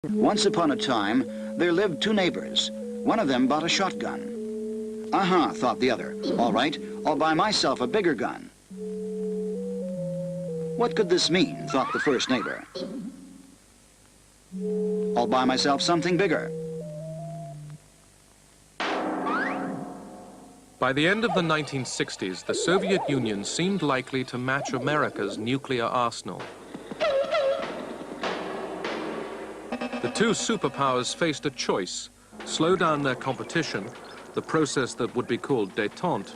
Once upon a time, there lived two neighbors. One of them bought a shotgun. Aha, thought the other. All right, I'll buy myself a bigger gun. What could this mean, thought the first neighbor. I'll buy myself something bigger. By the end of the 1960s, the Soviet Union seemed likely to match America's nuclear arsenal. The two superpowers faced a choice: slow down their competition, the process that would be called Detente,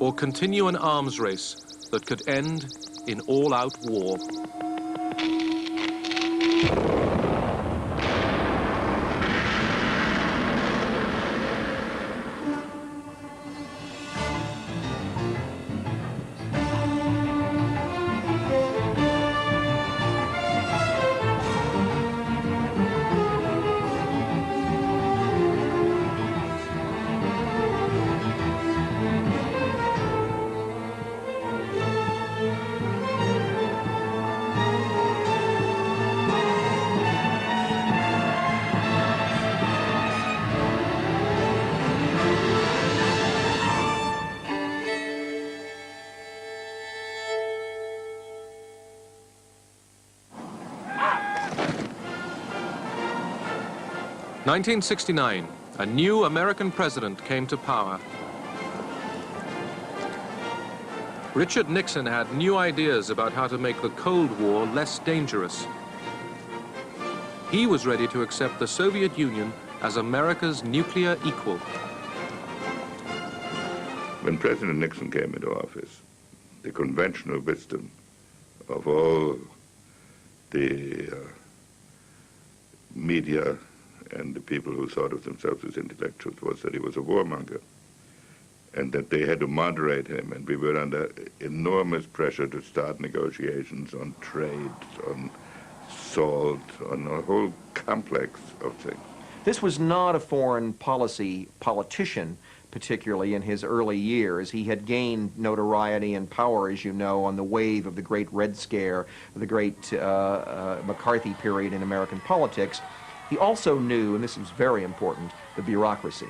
or continue an arms race that could end in all-out war. In 1969, a new American president came to power. Richard Nixon had new ideas about how to make the Cold War less dangerous. He was ready to accept the Soviet Union as America's nuclear equal. When President Nixon came into office, the conventional wisdom of all the media and the people who thought of themselves as intellectuals was that he was a warmonger and that they had to moderate him, and we were under enormous pressure to start negotiations on trade, on salt, on a whole complex of things. This was not a foreign policy politician, particularly in his early years. He had gained notoriety and power, as you know, on the wave of the Great Red Scare, the great McCarthy period in American politics. He also knew, and this was very important, the bureaucracy.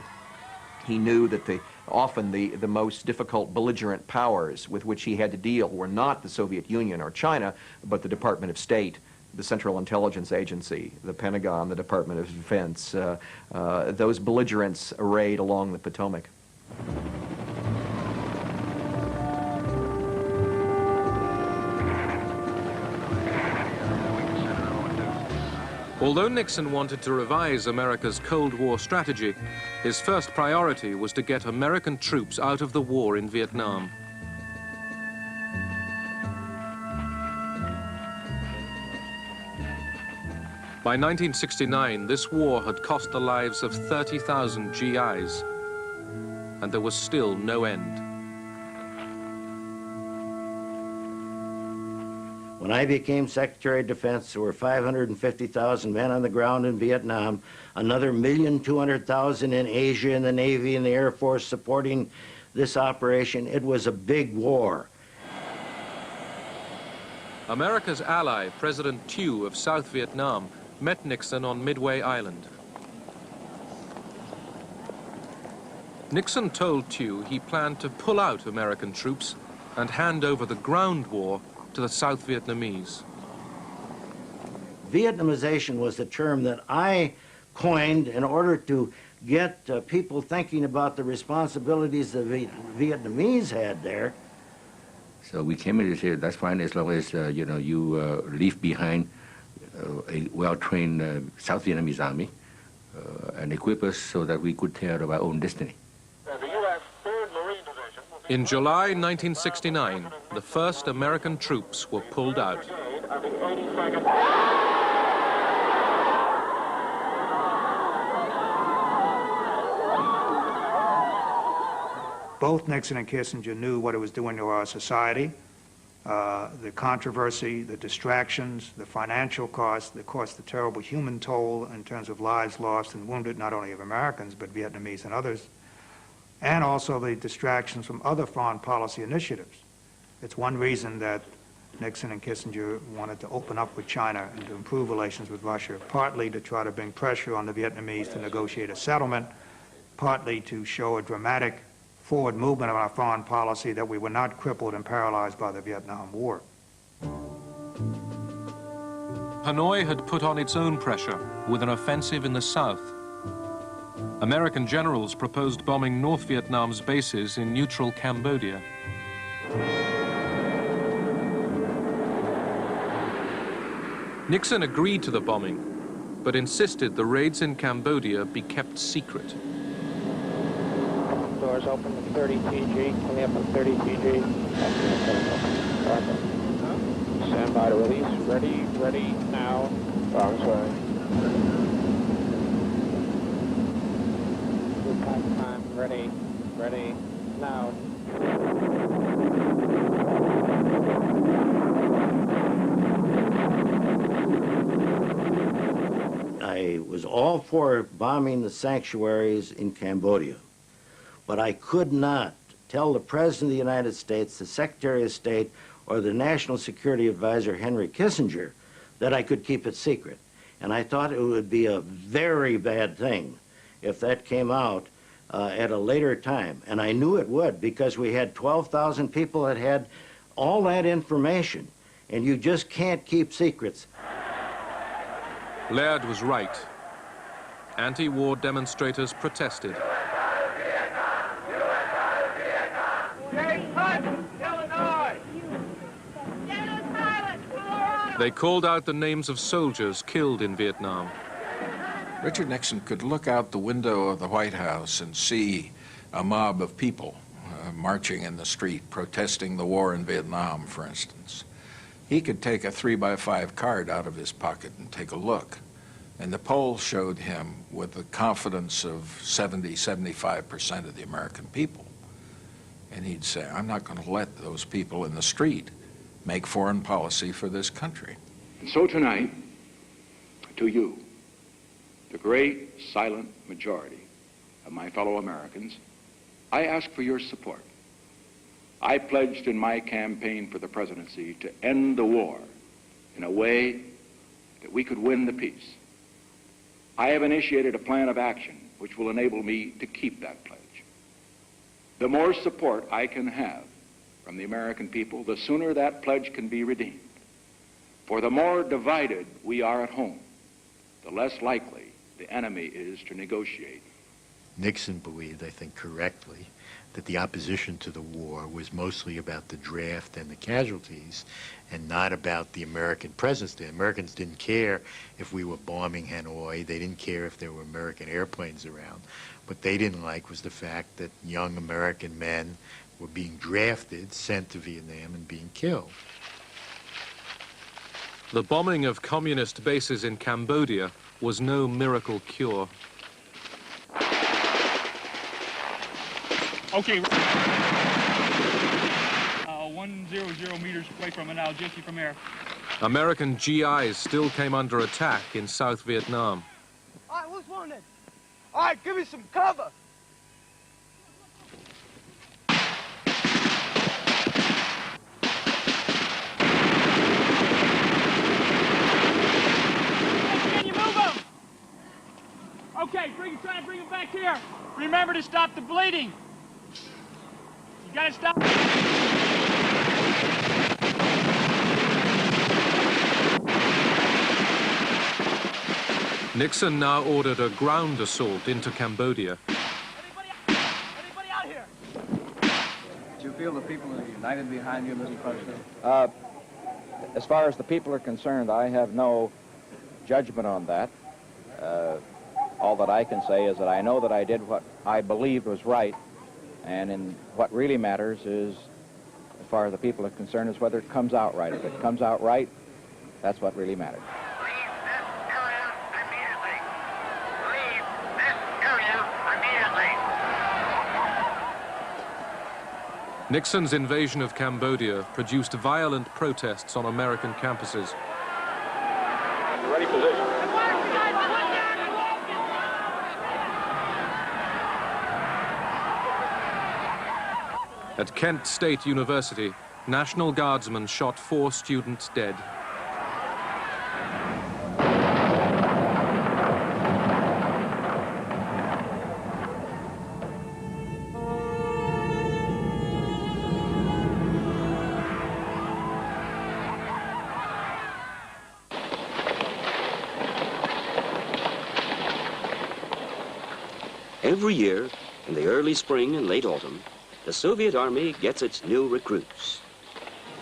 He knew that often the most difficult belligerent powers with which he had to deal were not the Soviet Union or China, but the Department of State, the Central Intelligence Agency, the Pentagon, the Department of Defense, those belligerents arrayed along the Potomac. Although Nixon wanted to revise America's Cold War strategy, his first priority was to get American troops out of the war in Vietnam. By 1969, this war had cost the lives of 30,000 GIs, and there was still no end. When I became Secretary of Defense, there were 550,000 men on the ground in Vietnam, another 1,200,000 in Asia in the Navy and the Air Force supporting this operation. It was a big war. America's ally, President Thieu of South Vietnam, met Nixon on Midway Island. Nixon told Thieu he planned to pull out American troops and hand over the ground war to the South Vietnamese. Vietnamization was the term that I coined in order to get people thinking about the responsibilities the Vietnamese had there. So we came in to say, that's fine as long as you leave behind a well-trained South Vietnamese army and equip us so that we could take care of our own destiny. In July 1969, the first American troops were pulled out. Both Nixon and Kissinger knew what it was doing to our society, the controversy, the distractions, the financial costs, the terrible human toll in terms of lives lost and wounded, not only of Americans, but Vietnamese and others, and also the distractions from other foreign policy initiatives. It's one reason that Nixon and Kissinger wanted to open up with China and to improve relations with Russia, partly to try to bring pressure on the Vietnamese to negotiate a settlement, partly to show a dramatic forward movement of our foreign policy that we were not crippled and paralyzed by the Vietnam War. Hanoi had put on its own pressure with an offensive in the south. American generals proposed bombing North Vietnam's bases in neutral Cambodia. Nixon agreed to the bombing, but insisted the raids in Cambodia be kept secret. Doors open at 30 TG, coming up at 30 TG. Stand by to release. Ready now. Wrong side. Time, ready now. I was all for bombing the sanctuaries in Cambodia, but I could not tell the President of the United States, the Secretary of State, or the National Security Advisor, Henry Kissinger, that I could keep it secret. And I thought it would be a very bad thing if that came out at a later time. And I knew it would, because we had 12,000 people that had all that information, and you just can't keep secrets. Laird was right. Anti-war demonstrators protested. They called out the names of soldiers killed in Vietnam. Richard Nixon could look out the window of the White House and see a mob of people marching in the street, protesting the war in Vietnam, for instance. He could take a 3x5 card out of his pocket and take a look. And the polls showed him with the confidence of 75% of the American people. And he'd say, I'm not going to let those people in the street make foreign policy for this country. And so tonight, to you, the great silent majority of my fellow Americans, I ask for your support. I pledged in my campaign for the presidency to end the war in a way that we could win the peace. I have initiated a plan of action which will enable me to keep that pledge. The more support I can have from the American people, the sooner that pledge can be redeemed. For the more divided we are at home, the less likely the enemy is to negotiate. Nixon believed, I think correctly, that the opposition to the war was mostly about the draft and the casualties and not about the American presence. The Americans didn't care if we were bombing Hanoi. They didn't care if there were American airplanes around. What they didn't like was the fact that young American men were being drafted, sent to Vietnam, and being killed. The bombing of communist bases in Cambodia was no miracle cure. Okay. 100 meters away from it now, Jesse from there. American GIs still came under attack in South Vietnam. All right, who's wounded? All right, give me some cover. Can you move them? Okay, try to bring them back here. Remember to stop the bleeding. You gotta stop. Nixon now ordered a ground assault into Cambodia. Anybody out here? Do you feel the people are united behind you, Mr. President? As far as the people are concerned, I have no judgment on that. All that I can say is that I know that I did what I believed was right, and what really matters is, as far as the people are concerned, is whether it comes out right. If it comes out right, that's what really matters. Nixon's invasion of Cambodia produced violent protests on American campuses. Ready position. At Kent State University, National Guardsmen shot 4 students dead. Every year, in the early spring and late autumn, the Soviet Army gets its new recruits.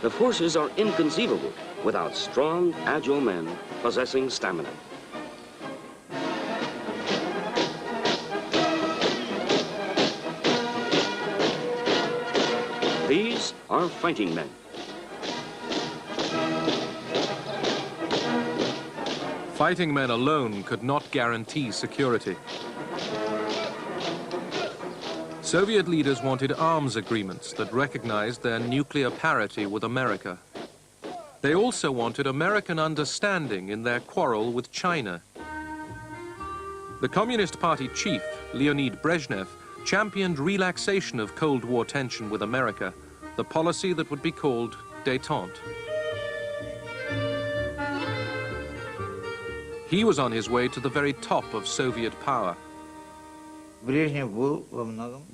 The forces are inconceivable without strong, agile men possessing stamina. These are fighting men. Fighting men alone could not guarantee security. Soviet leaders wanted arms agreements that recognized their nuclear parity with America. They also wanted American understanding in their quarrel with China. The Communist Party chief, Leonid Brezhnev, championed relaxation of Cold War tension with America, the policy that would be called Detente. He was on his way to the very top of Soviet power.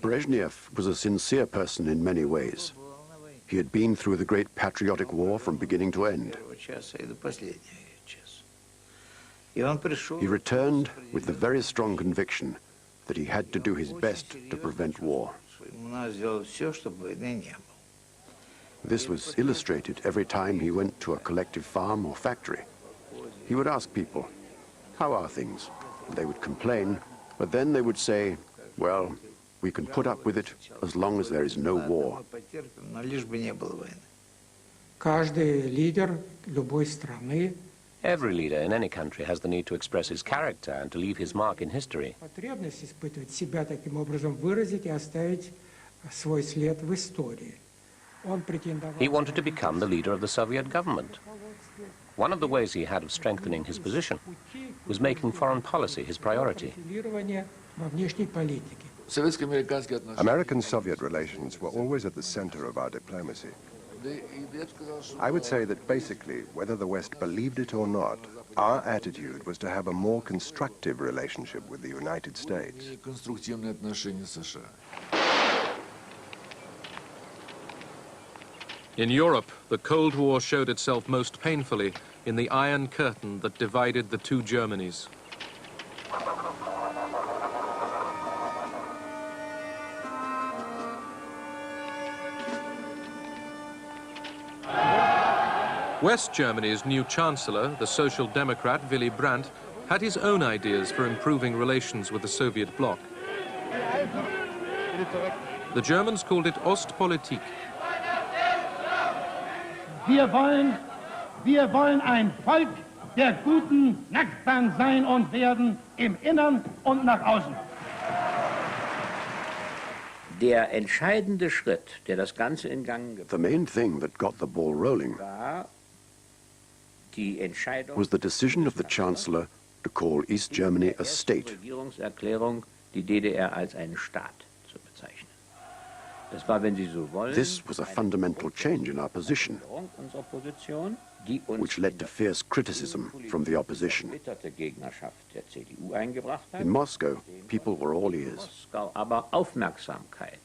Brezhnev was a sincere person in many ways. He had been through the great patriotic war from beginning to end. He returned with the very strong conviction that he had to do his best to prevent war. This was illustrated every time he went to a collective farm or factory. He would ask people, "How are things?" And they would complain, but then they would say, "Well, we can put up with it as long as there is no war." Every leader in any country has the need to express his character and to leave his mark in history. He wanted to become the leader of the Soviet government. One of the ways he had of strengthening his position was making foreign policy his priority. American-Soviet relations were always at the center of our diplomacy. I would say that basically, whether the West believed it or not, our attitude was to have a more constructive relationship with the United States. In Europe, the Cold War showed itself most painfully in the Iron Curtain that divided the two Germanys. West Germany's new chancellor, the Social Democrat Willy Brandt, had his own ideas for improving relations with the Soviet bloc. The Germans called it Ostpolitik. Wir wollen ein Volk der guten Nachbarn sein und werden im Innern und nach außen. Der entscheidende Schritt, der das Ganze in Gang gebracht hat, The main thing that got the ball rolling was the decision of the Chancellor to call East Germany a state. Regierungserklärung, die DDR als einen Staat zu bezeichnen. Das war, wenn Sie so wollen, This was a fundamental change in our position, unserer Position, die uns which led to fierce criticism from the opposition. erbitterte Gegnerschaft der CDU eingebracht hat. In Moscow, people were all ears. Moskau aber Aufmerksamkeit.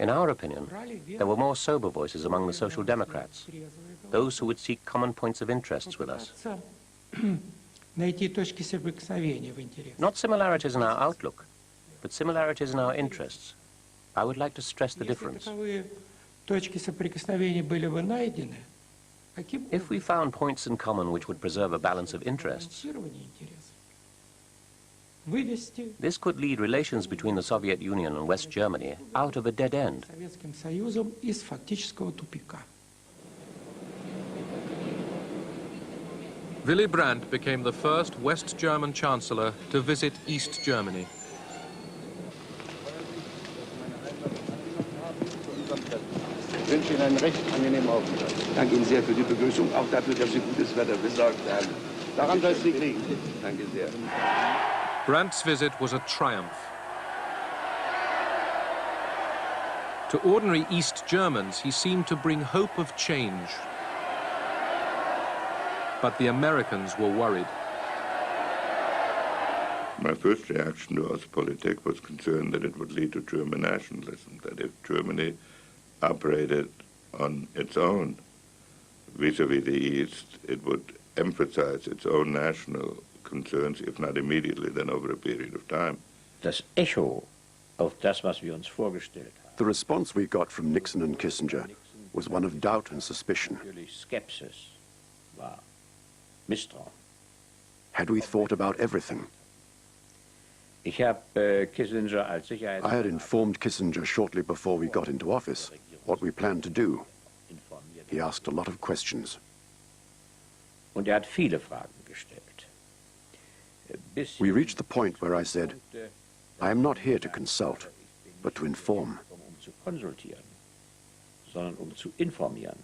In our opinion, there were more sober voices among the Social Democrats, those who would seek common points of interest with us. Not similarities in our outlook, but similarities in our interests. I would like to stress the difference. If we found points in common which would preserve a balance of interests, this could lead relations between the Soviet Union and West Germany out of a dead end. Willy Brandt became the first West German chancellor to visit East Germany. Ich wünsche Ihnen einen recht angenehmen Aufenthalt. Ich danke Ihnen sehr für die Begrüßung, auch dafür, dass Sie gutes Wetter besorgt haben. Daran soll es nicht liegen. Danke sehr. Brandt's visit was a triumph. To ordinary East Germans, he seemed to bring hope of change. But the Americans were worried. My first reaction to Ostpolitik was concerned that it would lead to German nationalism, that if Germany operated on its own vis-à-vis the East, it would emphasize its own national concerns, if not immediately, then over a period of time. Das Echo auf das, was wir uns vorgestellt haben. The response we got from Nixon and Kissinger was one of doubt and suspicion. Natürlich Skepsis war, Misstrauen. Had we thought about everything? Ich habe Kissinger als I had informed Kissinger shortly before we got into office what we planned to do. He asked a lot of questions. Und hat viele Fragen gestellt. We reached the point where I said, I am not here to consult, but to inform. Zu konsultieren, sondern zu informieren.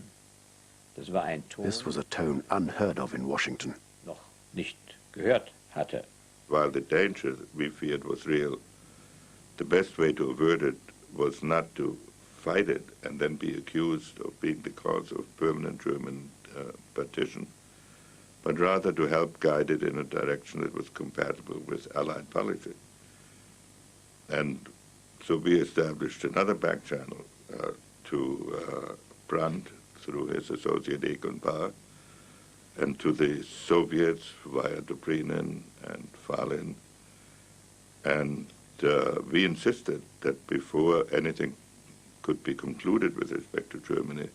Das war ein Ton, This was a tone unheard of in Washington. noch nicht gehört hatte. While the danger we feared was real, the best way to avert it was not to fight it and then be accused of being the cause of permanent German partition, but rather to help guide it in a direction that was compatible with Allied policy. And so we established another back channel to Brandt through his associate Egon Bahr, and to the Soviets via Dobrinin and Falin. And we insisted that before anything could be concluded with respect to Germany,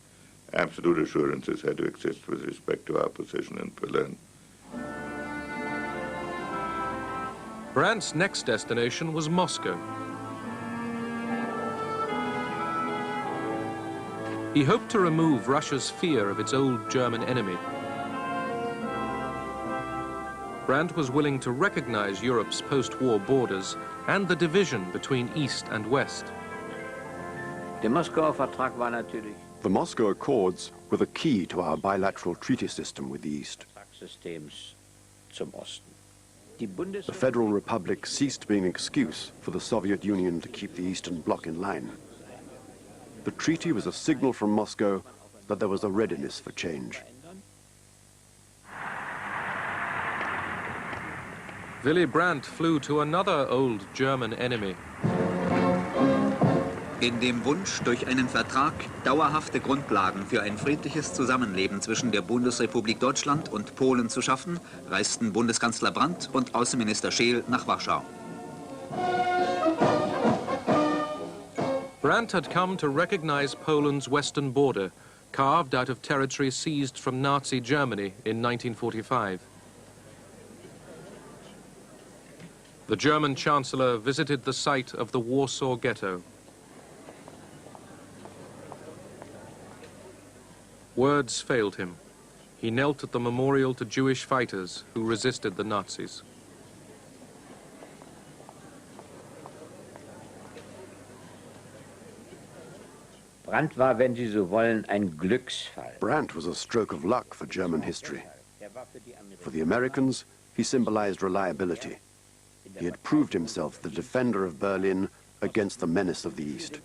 absolute assurances had to exist with respect to our position in Berlin. Brandt's next destination was Moscow. He hoped to remove Russia's fear of its old German enemy. Brandt was willing to recognize Europe's post-war borders and the division between East and West. Der Moskauer Vertrag war natürlich The Moscow Accords were the key to our bilateral treaty system with the East. Systems zum Osten. The Federal Republic ceased being an excuse for the Soviet Union to keep the Eastern Bloc in line. The treaty was a signal from Moscow that there was a readiness for change. Willy Brandt flew to another old German enemy. In dem Wunsch, durch einen Vertrag dauerhafte Grundlagen für ein friedliches Zusammenleben zwischen der Bundesrepublik Deutschland und Polen zu schaffen, reisten Bundeskanzler Brandt und Außenminister Scheel nach Warschau. Brandt had come to recognize Poland's western border, carved out of territory seized from Nazi Germany in 1945. The German Chancellor visited the site of the Warsaw Ghetto. Words failed him. He knelt at the memorial to Jewish fighters who resisted the Nazis. Brandt war, wenn Sie so wollen, ein Glücksfall. Brandt was a stroke of luck for German history. For the Americans, he symbolized reliability. He had proved himself the defender of Berlin against the menace of the East.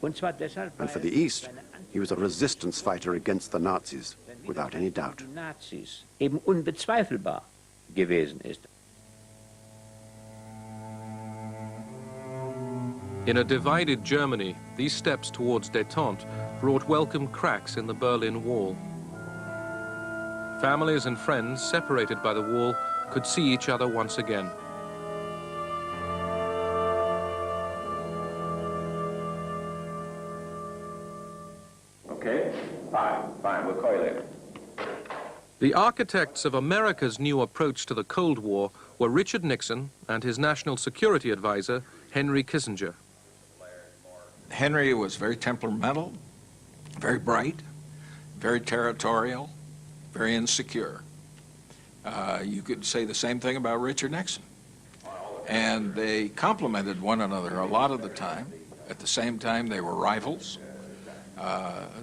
And for the East, he was a resistance fighter against the Nazis, without any doubt. Nazis eben unbezweifelbar gewesen ist. In a divided Germany, these steps towards Detente brought welcome cracks in the Berlin Wall. Families and friends separated by the wall could see each other once again. Okay, fine, we'll call you later. The architects of America's new approach to the Cold War were Richard Nixon and his national security advisor, Henry Kissinger. Henry was very temperamental, very bright, very territorial, very insecure. You could say the same thing about Richard Nixon. And they complemented one another a lot of the time. At the same time, they were rivals.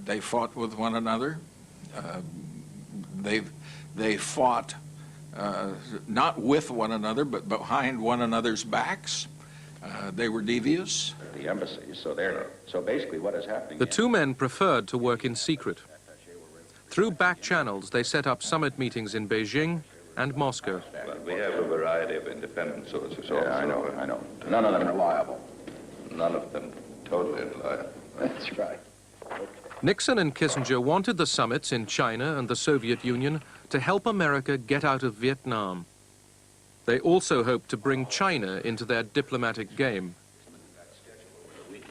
They fought with one another. They fought not with one another, but behind one another's backs. They were devious. The embassies, so basically what is happening... The two men preferred to work in secret. Through back channels, they set up summit meetings in Beijing and Moscow. But we have a variety of independent sources also. Yeah, I know. None of them reliable. None of them totally reliable. That's right. Nixon and Kissinger wanted the summits in China and the Soviet Union to help America get out of Vietnam. They also hoped to bring China into their diplomatic game.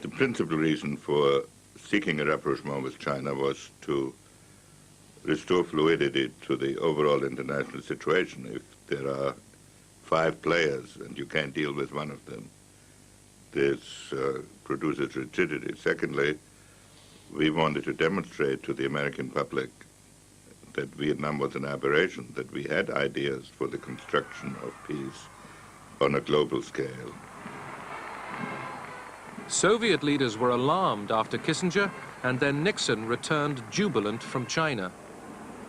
The principal reason for seeking a rapprochement with China was to restore fluidity to the overall international situation. If there are 5 players and you can't deal with one of them, this produces rigidity. Secondly, we wanted to demonstrate to the American public that Vietnam was an aberration, that we had ideas for the construction of peace on a global scale. Soviet leaders were alarmed after Kissinger, and then Nixon returned jubilant from China.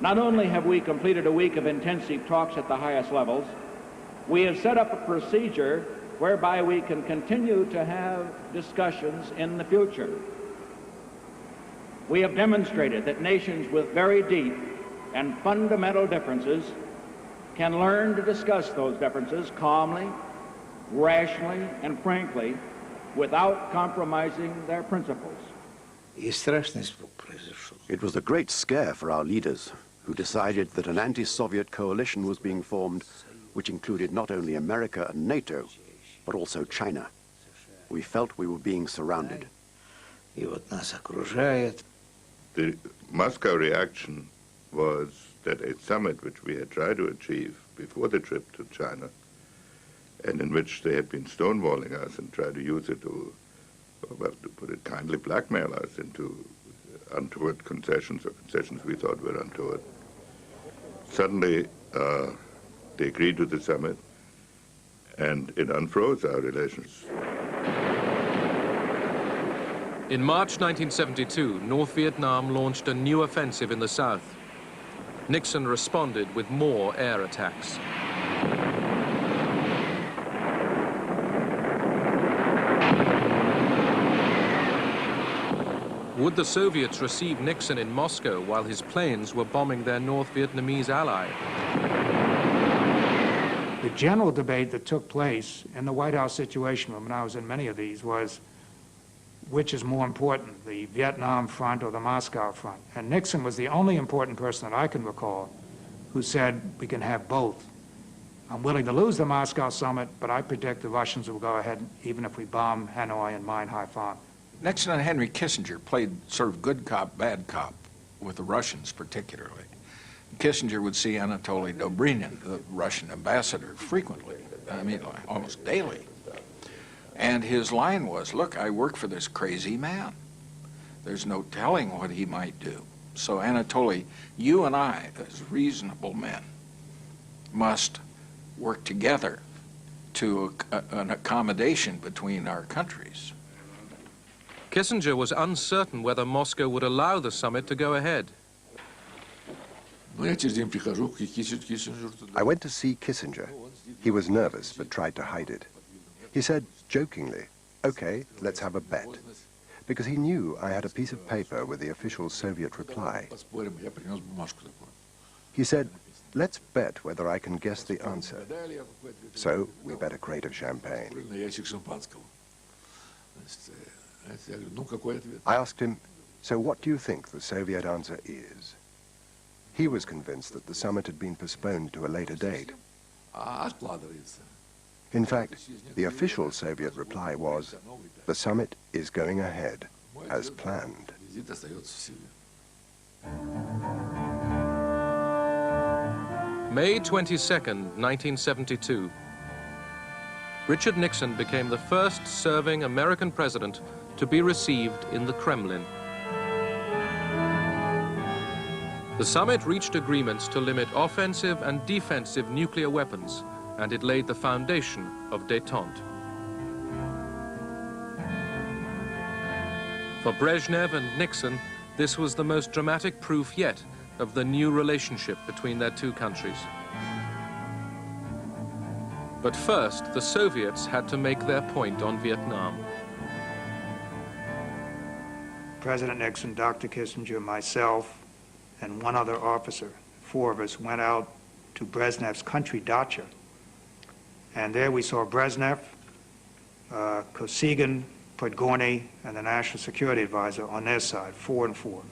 Not only have we completed a week of intensive talks at the highest levels, we have set up a procedure whereby we can continue to have discussions in the future. We have demonstrated that nations with very deep and fundamental differences can learn to discuss those differences calmly, rationally, and frankly, without compromising their principles. It was a great scare for our leaders, who decided that an anti-Soviet coalition was being formed, which included not only America and NATO, but also China. We felt we were being surrounded. The Moscow reaction was that a summit which we had tried to achieve before the trip to China, and in which they had been stonewalling us and tried to use it to, well, to put it kindly, blackmail us into untoward concessions, or concessions we thought were untoward. Suddenly, they agreed to the summit, and it unfroze our relations. In March 1972, North Vietnam launched a new offensive in the south. Nixon responded with more air attacks. Would the Soviets receive Nixon in Moscow while his planes were bombing their North Vietnamese ally? The general debate that took place in the White House Situation Room, and I was in many of these, was which is more important, the Vietnam front or the Moscow front? And Nixon was the only important person that I can recall who said we can have both. I'm willing to lose the Moscow summit, but I predict the Russians will go ahead even if we bomb Hanoi and mine Haiphong. Nixon and Henry Kissinger played sort of good cop, bad cop with the Russians particularly. Kissinger would see Anatoly Dobrynin, the Russian ambassador, frequently, I mean, almost daily. And his line was, look, I work for this crazy man. There's no telling what he might do. So Anatoly, you and I, as reasonable men, must work together to an accommodation between our countries. Kissinger was uncertain whether Moscow would allow the summit to go ahead. I went to see Kissinger. He was nervous but tried to hide it. He said jokingly, "Okay, let's have a bet," because he knew I had a piece of paper with the official Soviet reply. He said, "Let's bet whether I can guess the answer." So we bet a crate of champagne. I asked him, "So what do you think the Soviet answer is?" He was convinced that the summit had been postponed to a later date. In fact, the official Soviet reply was, "The summit is going ahead, as planned." May 22nd, 1972. Richard Nixon became the first serving American president to be received in the Kremlin. The summit reached agreements to limit offensive and defensive nuclear weapons, and it laid the foundation of Detente. For Brezhnev and Nixon, this was the most dramatic proof yet of the new relationship between their two countries. But first, the Soviets had to make their point on Vietnam. President Nixon, Dr. Kissinger, myself, and one other officer, 4 of us, went out to Brezhnev's country dacha. And there we saw Brezhnev, Kosygin, Podgorny, and the National Security Advisor on their side, 4 and 4.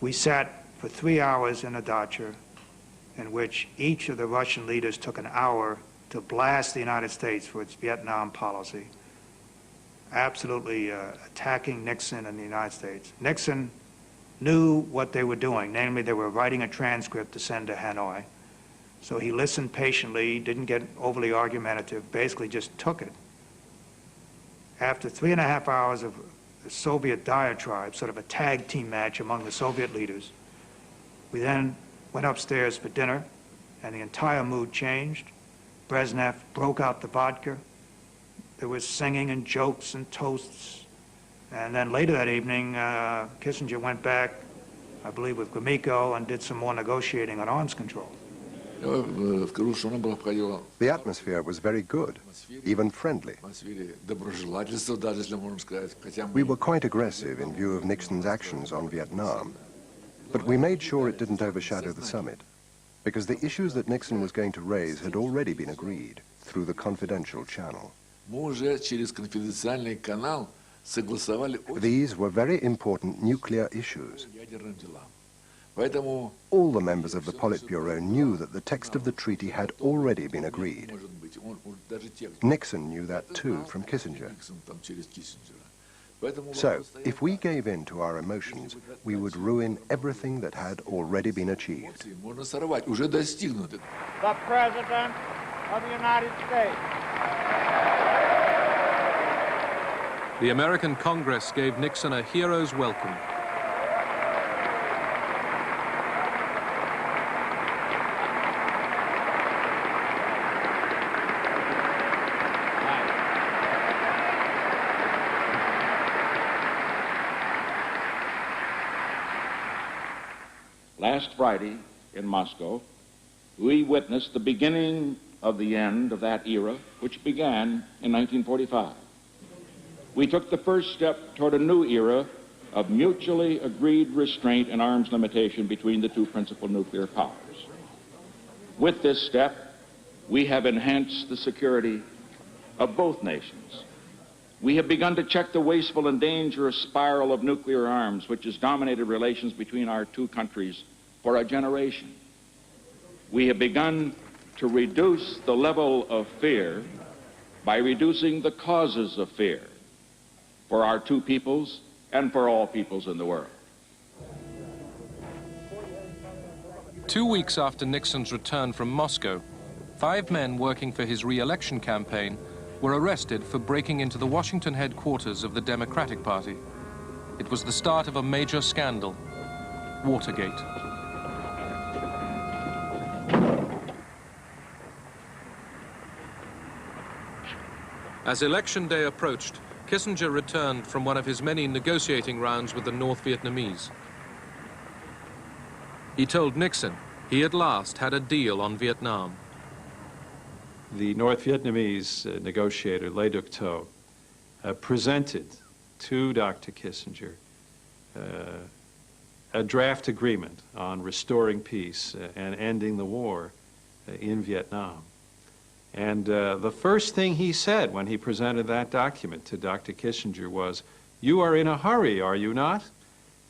We sat for 3 hours in a dacha in which each of the Russian leaders took an hour to blast the United States for its Vietnam policy, absolutely attacking Nixon and the United States. Nixon knew what they were doing, namely they were writing a transcript to send to Hanoi. So he listened patiently, didn't get overly argumentative, basically just took it. After 3.5 hours of the Soviet diatribe, sort of a tag team match among the Soviet leaders, we then went upstairs for dinner, and the entire mood changed. Brezhnev broke out the vodka. There was singing and jokes and toasts. And then later that evening, Kissinger went back, I believe with Gromyko, and did some more negotiating on arms control. The atmosphere was very good, even friendly. We were quite aggressive in view of Nixon's actions on Vietnam, but we made sure it didn't overshadow the summit, because the issues that Nixon was going to raise had already been agreed through the confidential channel. These were very important nuclear issues. All the members of the Politburo knew that the text of the treaty had already been agreed. Nixon knew that too from Kissinger. So, if we gave in to our emotions, we would ruin everything that had already been achieved. The President of the United States. The American Congress gave Nixon a hero's welcome. Last Friday in Moscow, we witnessed the beginning of the end of that era, which began in 1945. We took the first step toward a new era of mutually agreed restraint and arms limitation between the two principal nuclear powers. With this step, we have enhanced the security of both nations. We have begun to check the wasteful and dangerous spiral of nuclear arms, which has dominated relations between our two countries for a generation. We have begun to reduce the level of fear by reducing the causes of fear for our two peoples and for all peoples in the world. 2 weeks after Nixon's return from Moscow, 5 men working for his re-election campaign were arrested for breaking into the Washington headquarters of the Democratic Party. It was the start of a major scandal, Watergate. As election day approached, Kissinger returned from one of his many negotiating rounds with the North Vietnamese. He told Nixon he at last had a deal on Vietnam. The North Vietnamese negotiator, Le Duc Tho, presented to Dr. Kissinger a draft agreement on restoring peace and ending the war in Vietnam. And the first thing he said when he presented that document to Dr. Kissinger was, "You are in a hurry, are you not?"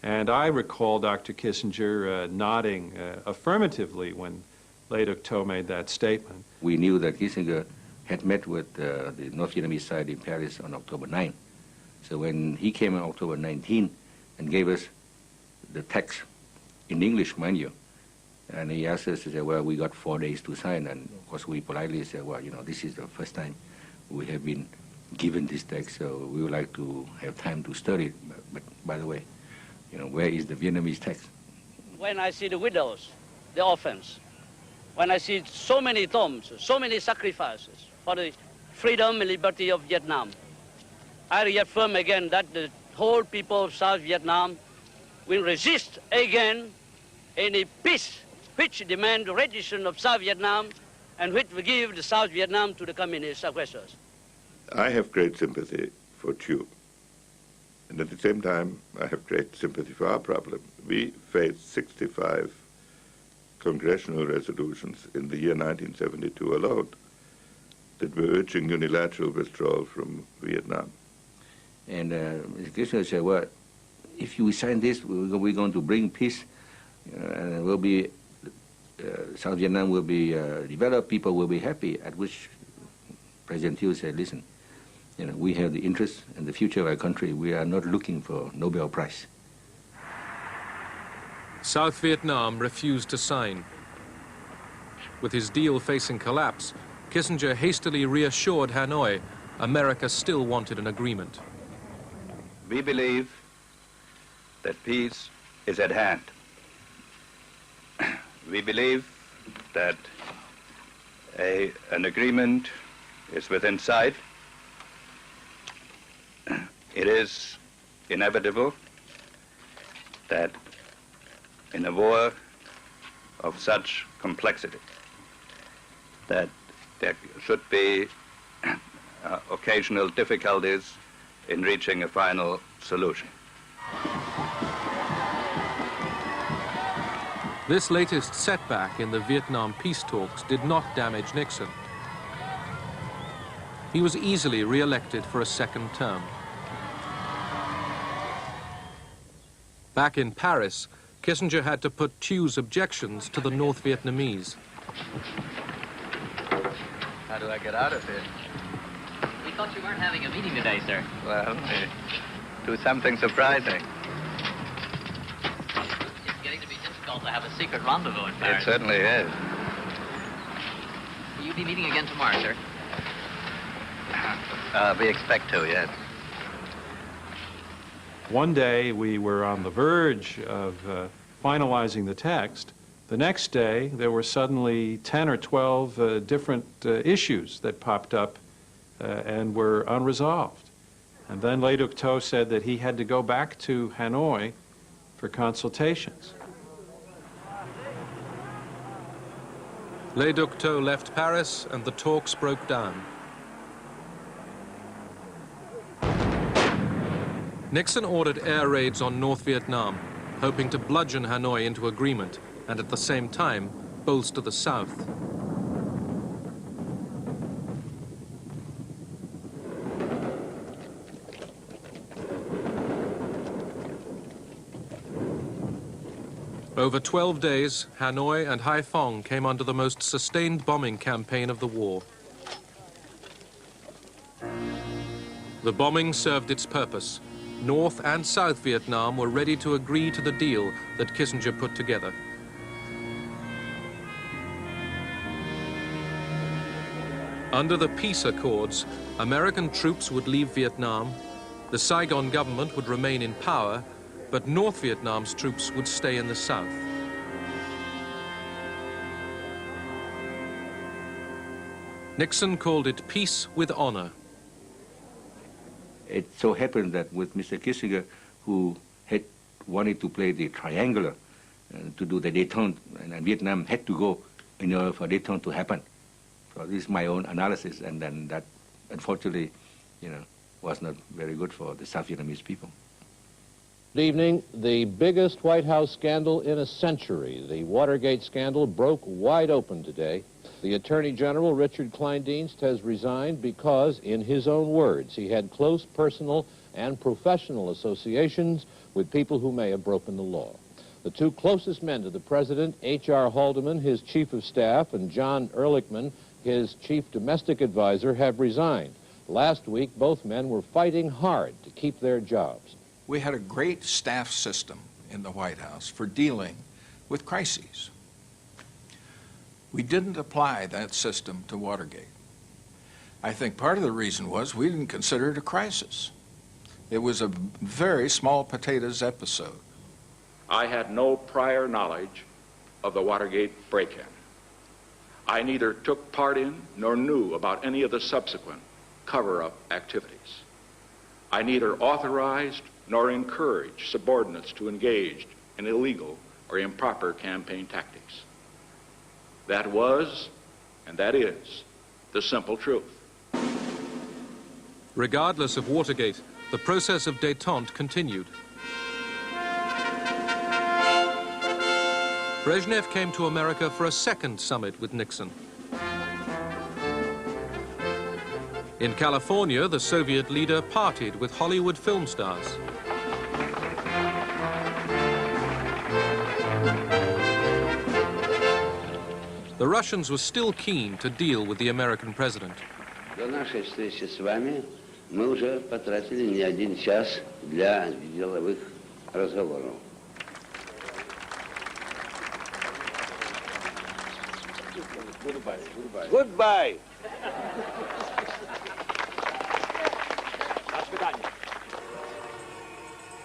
And I recall Dr. Kissinger nodding affirmatively when Le Duc Tho made that statement. We knew that Kissinger had met with the North Vietnamese side in Paris on October 9. So when he came on October 19 and gave us the text in English, mind you, and he asked us to say, well, we got 4 days to sign, and of course we politely said, well, you know, this is the first time we have been given this text, so we would like to have time to study it. But by the way, you know, where is the Vietnamese text? When I see the widows, the orphans, when I see so many tombs, so many sacrifices for the freedom and liberty of Vietnam, I reaffirm again that the whole people of South Vietnam will resist again any peace which demand the rendition of South Vietnam and which will give the South Vietnam to the communist aggressors. I have great sympathy for Thieu. And at the same time, I have great sympathy for our problem. We faced 65 congressional resolutions in the year 1972 alone that were urging unilateral withdrawal from Vietnam. And Mr. Kissinger said, well, if you sign this, we're going to bring peace, and it will be, South Vietnam will be developed, people will be happy, at which President Thieu said, listen, we have the interest and the future of our country. We are not looking for Nobel Prize. South Vietnam refused to sign. With his deal facing collapse, Kissinger hastily reassured Hanoi America still wanted an agreement. We believe that peace is at hand. We believe that an agreement is within sight. It is inevitable that in a war of such complexity, that there should be occasional difficulties in reaching a final solution. This latest setback in the Vietnam peace talks did not damage Nixon. He was easily re-elected for a second term. Back in Paris, Kissinger had to put Thieu's objections to the North Vietnamese. How do I get out of here? We thought you weren't having a meeting today, sir. Well, do something surprising. It's getting to be difficult to have a secret rendezvous in Paris. It certainly is. Will you be meeting again tomorrow, sir? We expect to, yes. One day we were on the verge of finalizing the text. The next day there were suddenly 10 or 12 different issues that popped up and were unresolved. And then Le Duc Tho said that he had to go back to Hanoi for consultations. Le Duc Tho left Paris and the talks broke down. Nixon ordered air raids on North Vietnam, hoping to bludgeon Hanoi into agreement and at the same time bolster the South. Over 12 days, Hanoi and Haiphong came under the most sustained bombing campaign of the war. The bombing served its purpose. North and South Vietnam were ready to agree to the deal that Kissinger put together. Under the peace accords, American troops would leave Vietnam, the Saigon government would remain in power, but North Vietnam's troops would stay in the South. Nixon called it peace with honor. It so happened that with Mr. Kissinger, who had wanted to play the triangular, to do the détente, and Vietnam had to go in order for détente to happen. So this is my own analysis, and then that, unfortunately, was not very good for the South Vietnamese people. Good evening. The biggest White House scandal in a century, the Watergate scandal, broke wide open today. The Attorney General, Richard Kleindienst, has resigned because, in his own words, he had close personal and professional associations with people who may have broken the law. The two closest men to the president, H.R. Haldeman, his chief of staff, and John Ehrlichman, his chief domestic advisor, have resigned. Last week, both men were fighting hard to keep their jobs. We had a great staff system in the White House for dealing with crises. We didn't apply that system to Watergate. I think part of the reason was we didn't consider it a crisis. It was a very small potatoes episode. I had no prior knowledge of the Watergate break-in. I neither took part in nor knew about any of the subsequent cover-up activities. I neither authorized nor encouraged subordinates to engage in illegal or improper campaign tactics. That was And that is the simple truth. Regardless of Watergate, the process of détente continued. Brezhnev came to America for a second summit with Nixon. In California, the Soviet leader partied with Hollywood film stars. The Russians were still keen to deal with the American president. До нашей встречи с вами мы уже потратили не один час для деловых разговоров. Goodbye. Goodbye. Goodbye.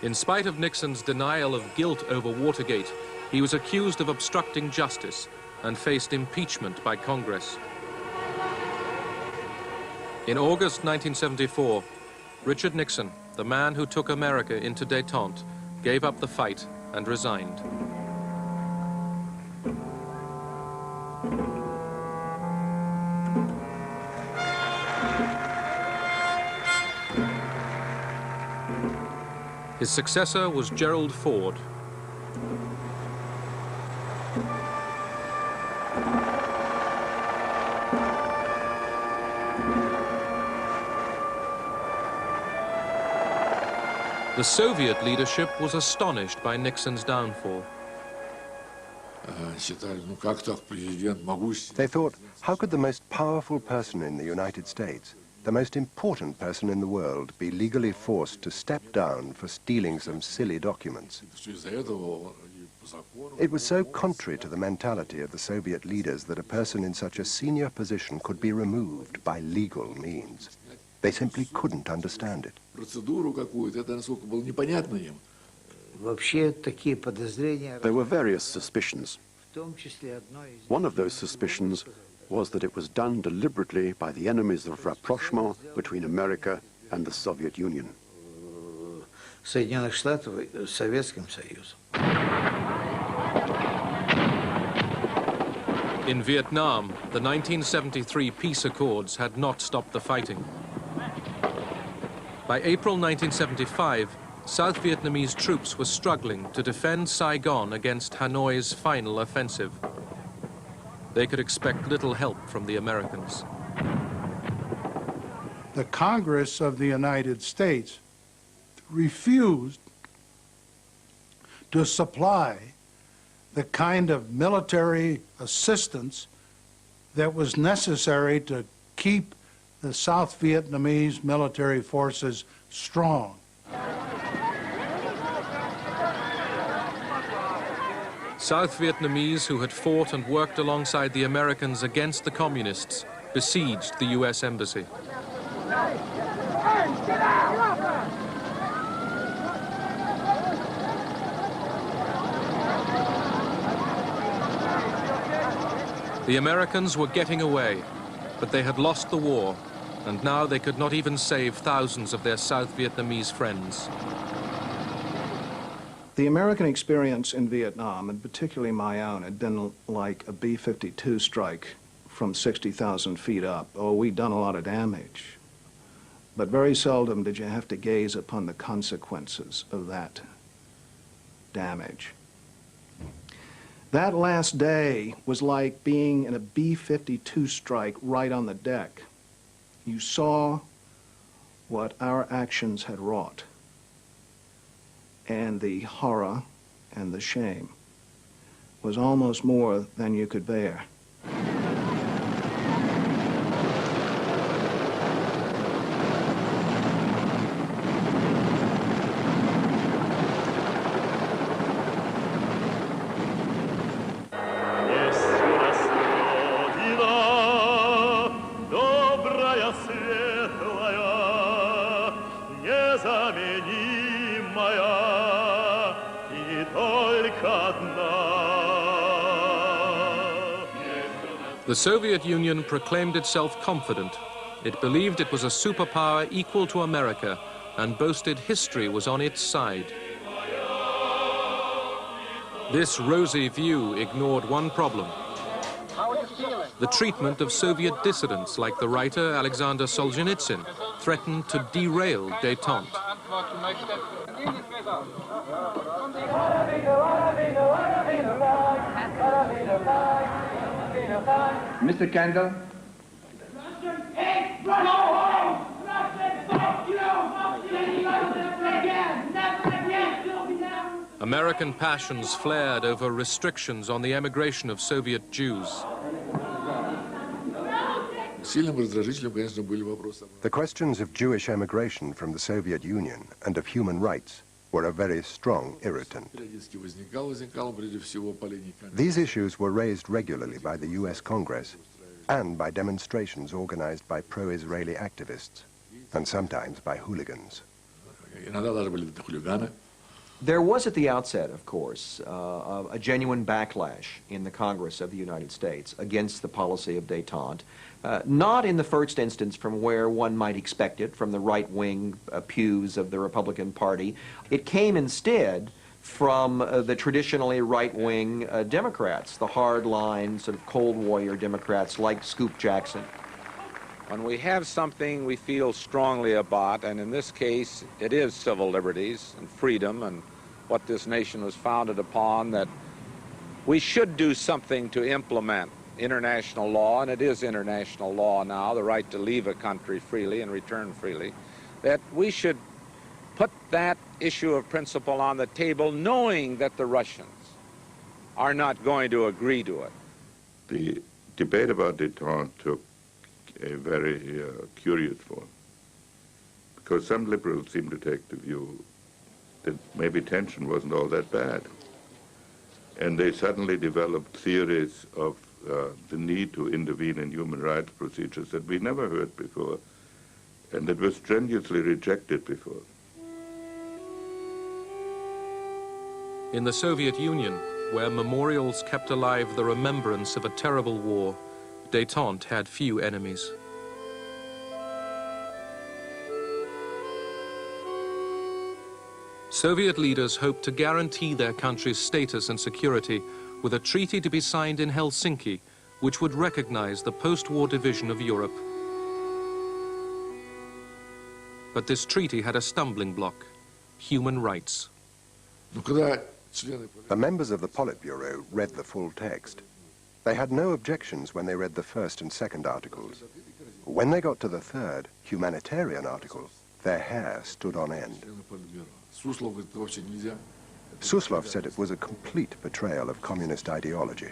In spite of Nixon's denial of guilt over Watergate, he was accused of obstructing justice and faced impeachment by Congress. In August 1974, Richard Nixon, the man who took America into détente, gave up the fight and resigned. His successor was Gerald Ford. The Soviet leadership was astonished by Nixon's downfall. They thought, how could the most powerful person in the United States, the most important person in the world, be legally forced to step down for stealing some silly documents? It was so contrary to the mentality of the Soviet leaders that a person in such a senior position could be removed by legal means. They simply couldn't understand it. There were various suspicions. One of those suspicions was that it was done deliberately by the enemies of rapprochement between America and the Soviet Union. In Vietnam, the 1973 peace accords had not stopped the fighting. By April 1975, South Vietnamese troops were struggling to defend Saigon against Hanoi's final offensive. They could expect little help from the Americans. The Congress of the United States refused to supply the kind of military assistance that was necessary to keep the South Vietnamese military forces strong. South Vietnamese who had fought and worked alongside the Americans against the communists besieged the U.S. embassy. The Americans were getting away, but they had lost the war, and now they could not even save thousands of their South Vietnamese friends. The American experience in Vietnam, and particularly my own, had been like a B-52 strike from 60,000 feet up. Oh, we'd done a lot of damage, but very seldom did you have to gaze upon the consequences of that damage. That last day was like being in a B-52 strike right on the deck. You saw what our actions had wrought, and the horror and the shame was almost more than you could bear. The Soviet Union proclaimed itself confident. It believed it was a superpower equal to America and boasted history was on its side. This rosy view ignored one problem. The treatment of Soviet dissidents like the writer Alexander Solzhenitsyn threatened to derail Detente. Mr. Kendall? American passions flared over restrictions on the emigration of Soviet Jews. The questions of Jewish emigration from the Soviet Union and of human rights were a very strong irritant. These issues were raised regularly by the US Congress and by demonstrations organized by pro-Israeli activists, and sometimes by hooligans. There was at the outset, of course, a genuine backlash in the Congress of the United States against the policy of détente, not in the first instance from where one might expect it, from the right-wing pews of the Republican Party. It came instead from the traditionally right-wing Democrats, the hard-line, sort of Cold Warrior Democrats like Scoop Jackson. When we have something we feel strongly about, and in this case it is civil liberties and freedom and what this nation was founded upon, that we should do something to implement international law, and it is international law now, the right to leave a country freely and return freely, that we should put that issue of principle on the table knowing that the Russians are not going to agree to it. The debate about détente took a very curious form, because some liberals seem to take the view that maybe tension wasn't all that bad. And they suddenly developed theories of the need to intervene in human rights procedures that we never heard before, and that was strenuously rejected before. In the Soviet Union, where memorials kept alive the remembrance of a terrible war, Detente had few enemies. Soviet leaders hoped to guarantee their country's status and security with a treaty to be signed in Helsinki, which would recognize the post-war division of Europe. But this treaty had a stumbling block: human rights. The members of the Politburo read the full text. They had no objections when they read the first and second articles. When they got to the third, humanitarian article, their hair stood on end. Suslov said it was a complete betrayal of communist ideology.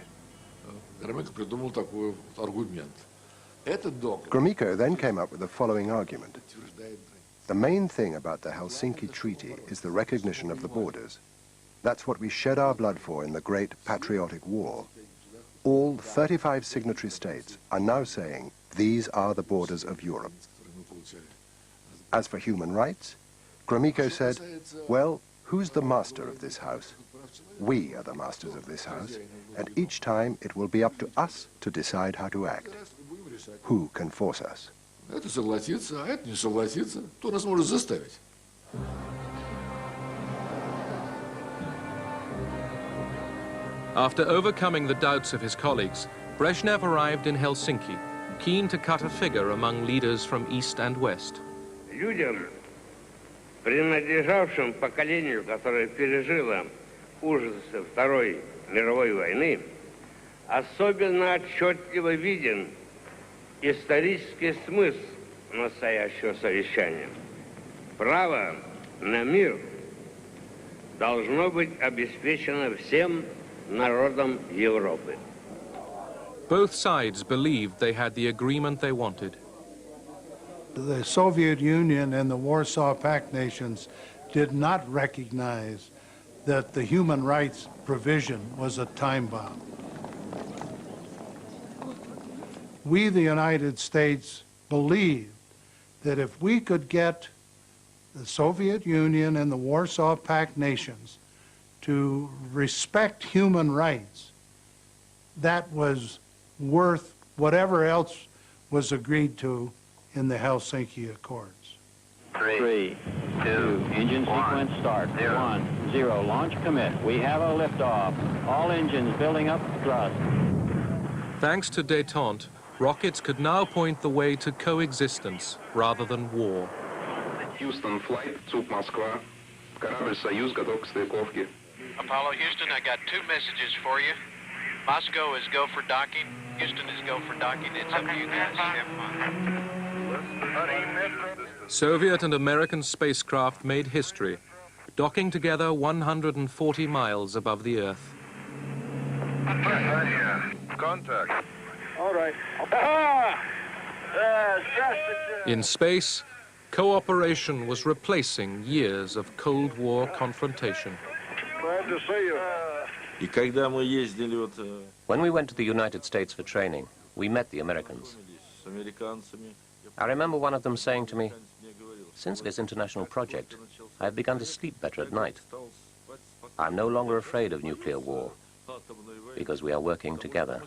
Gromyko then came up with the following argument. The main thing about the Helsinki Treaty is the recognition of the borders. That's what we shed our blood for in the Great Patriotic War. All 35 signatory states are now saying these are the borders of Europe. As for human rights, Gromyko said, well, who's the master of this house? We are the masters of this house, and each time it will be up to us to decide how to act. Who can force us? After overcoming the doubts of his colleagues, Brezhnev arrived in Helsinki, keen to cut a figure among leaders from East and West. Людям, принадлежавшим поколению, которое пережило ужасы Второй мировой войны, особенно отчетливо виден исторический смысл настоящего совещания. Право на мир должно быть обеспечено всем народам Европы. Both sides believed they had the agreement they wanted. The Soviet Union and the Warsaw Pact nations did not recognize that the human rights provision was a time bomb. We, the United States, believed that if we could get the Soviet Union and the Warsaw Pact nations to respect human rights, that was worth whatever else was agreed to in the Helsinki Accords. 3, 2, engine sequence start. 1, 0, launch commit. We have a liftoff. All engines building up thrust. Thanks to Detente, rockets could now point the way to coexistence rather than war. Houston, flight, ЦУП Москва. Корабль «Союз» готов к стыковке. Apollo Houston, I got 2 messages for you. Moscow is go for docking. Houston is go for docking. It's up to you guys. Have fun. Soviet and American spacecraft made history, docking together 140 miles above the Earth. Contact. All right. In space, cooperation was replacing years of Cold War confrontation. Glad to see you. When we went to the United States for training, we met the Americans. I remember one of them saying to me, "Since this international project, I have begun to sleep better at night. I'm no longer afraid of nuclear war, because we are working together."